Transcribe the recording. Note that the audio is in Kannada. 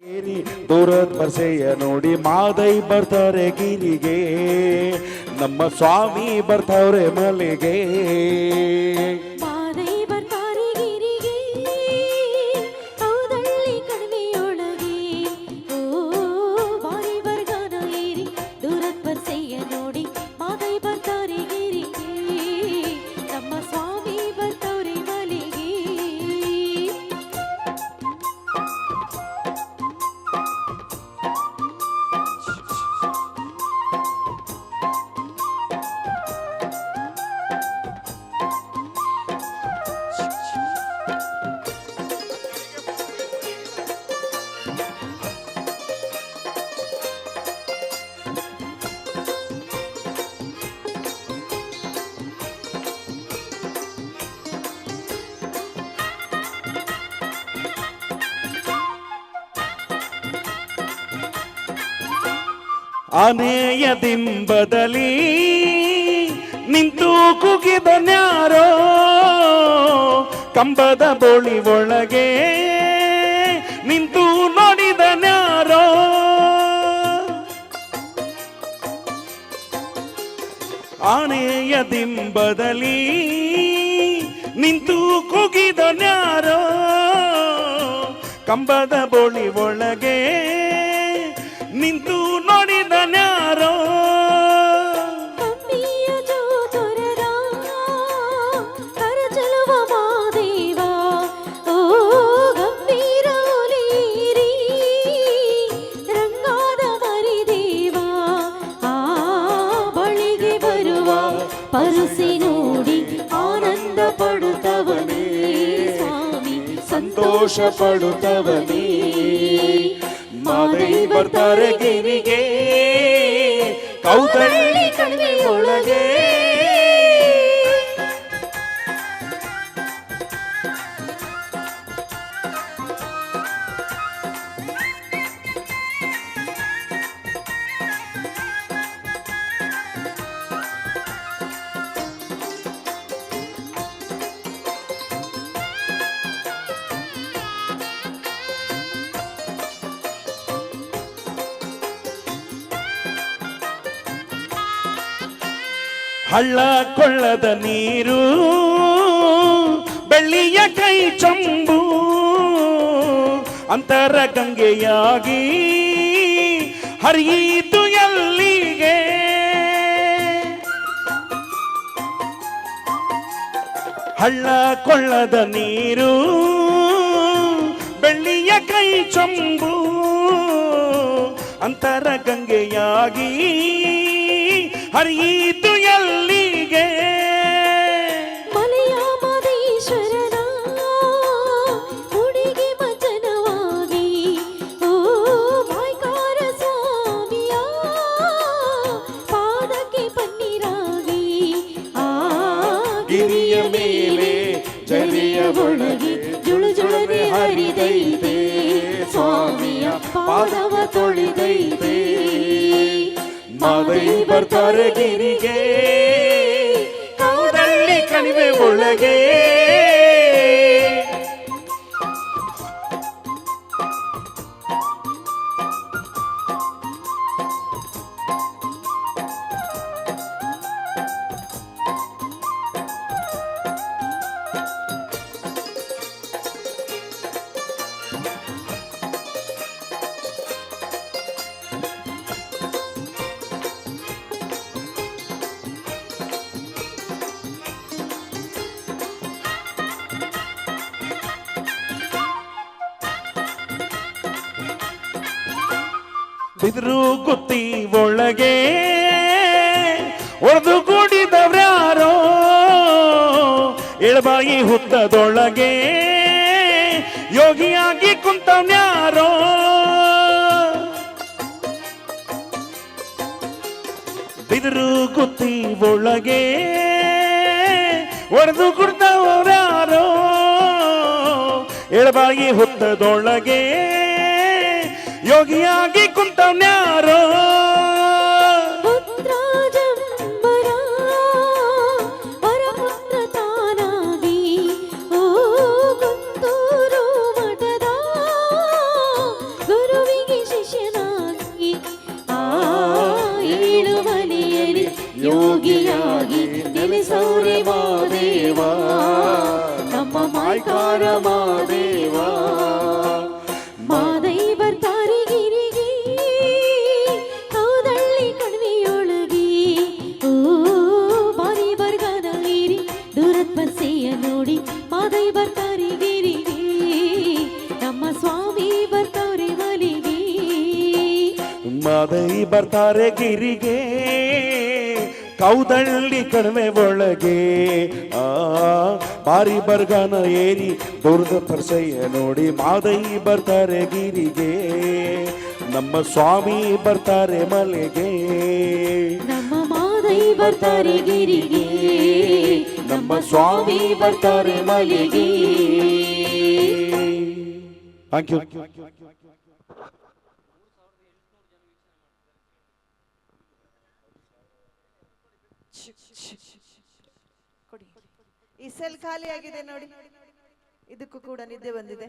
ದೂರದ ಬಸೆಯ ನೋಡಿ ಮಾದೈ ಬರ್ತಾರೆ ಗಿರಿಗೆ, ನಮ್ಮ ಸ್ವಾಮಿ ಬರ್ತಾವ್ರೆ ಮಲೆಗೆ. ಮಾದೈ ಬರ್ತಾರೆ ಗಿರಿಗೆ, ಹೌದಳ್ಳಿ ಕಣಿವೆಯೊಳಗೆ. ಓ ಬಾರಿ ಬರ್ಗಾನ ಏರಿ ದೂರದ ಬಸೆಯ ನೋಡಿ ಮಾದೈ ಬರ್ತಾರೆ ಗಿರಿಗೆ, ನಮ್ಮ ಸ್ವಾಮಿ ಬರ್ತಾವ್ರೆ ಮಲೆಗೆ. ಆನೆಯ ದಿಂಬದಲ್ಲಿ ನಿಂತು ಕುಗಿದನ್ಯಾರೋ, ಕಂಬದ ಬೋಳಿ ಒಳಗೆ ನಿಂತು ನೋಡಿದನ್ಯಾರೋ. ಆನೆಯ ದಿಂಬದಲ್ಲಿ ನಿಂತು ಕುಗಿದನ್ಯಾರೋ, ಕಂಬದ ಬೋಳಿ ಒಳಗೆ ನಿಂತು ನೋಡಿದನ್ಯಾರೋ. ಕಮ್ಮಿಯ ಜೋತುರರ ಕರಚಲುವ ಮಾದೇವ, ಓ ಗಂಭೀರ ಒಲಿಯಿರಿ ರಂಗಾದ ಮರಿದೇವ. ಆ ಬಳಿಗೆ ಬರುವ ಪರಸೆ ನೋಡಿ ಆನಂದ ಪಡುತ್ತವನೇ ಸ್ವಾಮಿ, ಸಂತೋಷ ಪಡುತ್ತವನೇ. ಮಾದೈ ಬರ್ತಾರೆ ಗಿರಿಗೆ, ಕೌದಳ್ಳಿ ಕಣಿವೆಯೊಳಗೆ. ಹಳ್ಳ ಕೊಳ್ಳದ ನೀರು ಬೆಳ್ಳಿಯ ಕೈ ಚಂಬು, ಅಂತರ ಗಂಗೆಯಾಗಿ ಹರಿಯಿತು ಎಲ್ಲಿಗೆ. ಹಳ್ಳ ಕೊಳ್ಳದ ನೀರು ಬೆಳ್ಳಿಯ ಕೈ ಚಂಬು, ಅಂತರ ಗಂಗೆಯಾಗಿ ಹರಿಯಿತು ಎಲ್ಲಿಗೆ. ಮಲೆಯ ಮದೇಶ್ವರನ ಹುಡುಗಿ ಮಜನವಾಗಿ, ಓ ಭಾಯ್ಕಾರ ಸ್ವಾಮಿಯ ಪಾದಕ್ಕೆ ಪನ್ನೀರಾಗಿ. ಆ ಗಿರಿಯ ಮೇಲೆ ಜರಿಯ ಒಳಗೆ ಜುಳು ಜುಳನೆ ಹರಿದೈತೆ, ಸ್ವಾಮಿಯ ಪಾದವ ತೊಳೆದೈತೆ. ಮಾದೈ ಬರ್ತಾರೆ ಗಿರಿಗೆ, ಕೌದಳ್ಳಿ ಕಣಿವೆ ಒಳಗೆ. ಬಿದ್ರು ಗುತ್ತಿ ಒಳಗೆ ಒಡೆದು ಕೂಡಿದವ್ರ್ಯಾರೋ, ಎಳಬಾಯಿ ಹುತ್ತದೊಳಗೆ ಯೋಗಿಯಾಗಿ ಕುಂತವ್ನ್ಯಾರೋ. ಬಿದ್ರು ಗುತ್ತಿ ಒಳಗೆ ಒಡೆದು ಕುಡ್ದವ್ರ್ಯಾರೋ, ಎಳಬಾಯಿ ಹುತ್ತದೊಳಗೆ ಯೋಗಿಯಾಗಿ ಕುಂತವ್ನ್ಯಾರೋ. ಪುತ್ರ ಜಂಬರ ಪರಪುತ್ರ ತಾನಾಗಿ, ಓ ಗುಂತೂರು ಮಠದ ಗುರು ನಮಸ್ಕಾರ ಮಾದೇವ. ಮಾದೈ ಬರ್ತಾರೆ ಗಿರಿಗೆ ಹೌದಳ್ಳಿ ಕಣಿವೆಯೊಳಗೆ ಓ ಬಾರಿ ಬರ್ಗಾದ ನೀರಿ ದೂರದ ಪರ್ಸೆಯ ನೋಡಿ ಮಾದೈ ಬರ್ತಾರೆ ಗಿರಿಗೆ ನಮ್ಮ ಸ್ವಾಮಿ ಬರ್ತಾರೆ ಮಲಿಗೆ ಮಾದೈ ಬರ್ತಾರೆ ಗಿರಿಗೆ ಕೌದಳ್ಳಿ ಕಣಿವೆ ಒಳಗೆ ಆ ಬಾರಿ ಬರ್ಗಾನ ಏರಿ ದೂರದ ಪರ್ಸೆಯ ನೋಡಿ ಮಾದೈ ಬರ್ತಾರೆ ಗಿರಿಗೆ ನಮ್ಮ ಸ್ವಾಮಿ ಬರ್ತಾರೆ ಮಲೆಗೆ. ನಮ್ಮ ಮಾದೈ ಬರ್ತಾರೆ ಗಿರಿಗೆ ನಮ್ಮ ಸ್ವಾಮಿ ಬರ್ತಾರೆ ಮಲಿಗೆ. Thank you. ಕೊಡಿ. ಈ ಸೆಲ್ ಖಾಲಿ ಆಗಿದೆ ನೋಡಿ, ಇದಕ್ಕೂ ಕೂಡ ನಿದ್ದೆ ಬಂದಿದೆ.